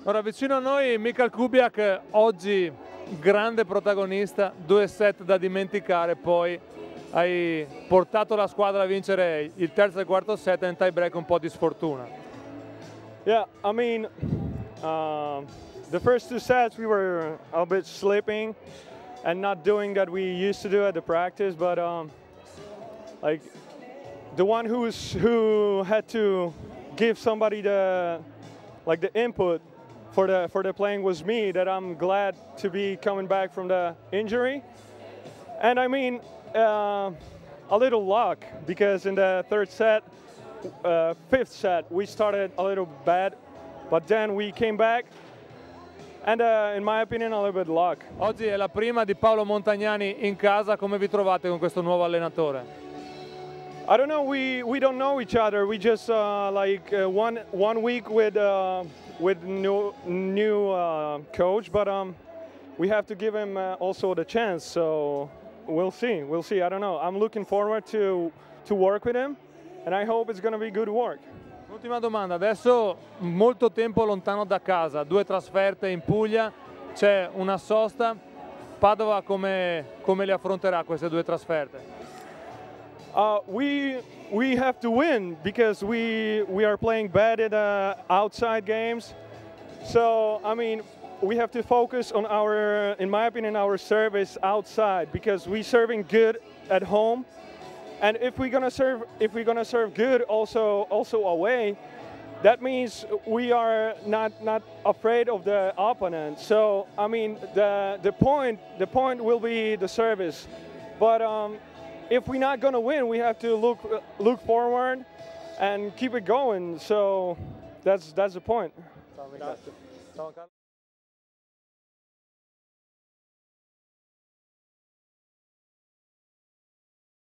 Ora vicino a noi Michal Kubiak, oggi grande protagonista, 2 set da dimenticare, poi hai portato la squadra a vincere il terzo e il quarto set e in tie break un po' di sfortuna. Yeah, I mean, the first 2 sets we were a bit slipping and not doing that we used to do at the practice, but like the one who had to give somebody the input for the playing was me. That I'm glad to be coming back from the injury, and I mean a little luck, because in the third set, 5th set, we started a little bad, but then we came back, and in my opinion a little bit luck. Oggi è la prima di Paolo Montagnani in casa, come vi trovate con questo nuovo allenatore? I don't know, we don't know each other. We just one week with new coach, but we have to give him also the chance. So we'll see. I don't know. I'm looking forward to work with him, and I hope it's going to be good work. Ultima domanda, adesso molto tempo lontano da casa, 2 trasferte in Puglia, c'è una sosta. Padova come le affronterà queste 2 trasferte? We have to win, because we are playing bad at outside games. So I mean, we have to focus on in my opinion, our service outside, because we're serving good at home, and if we're gonna serve good also away, that means we are not afraid of the opponent. So I mean, the point will be the service, but if we're not going to win, we have to look forward and keep it going. So that's the point.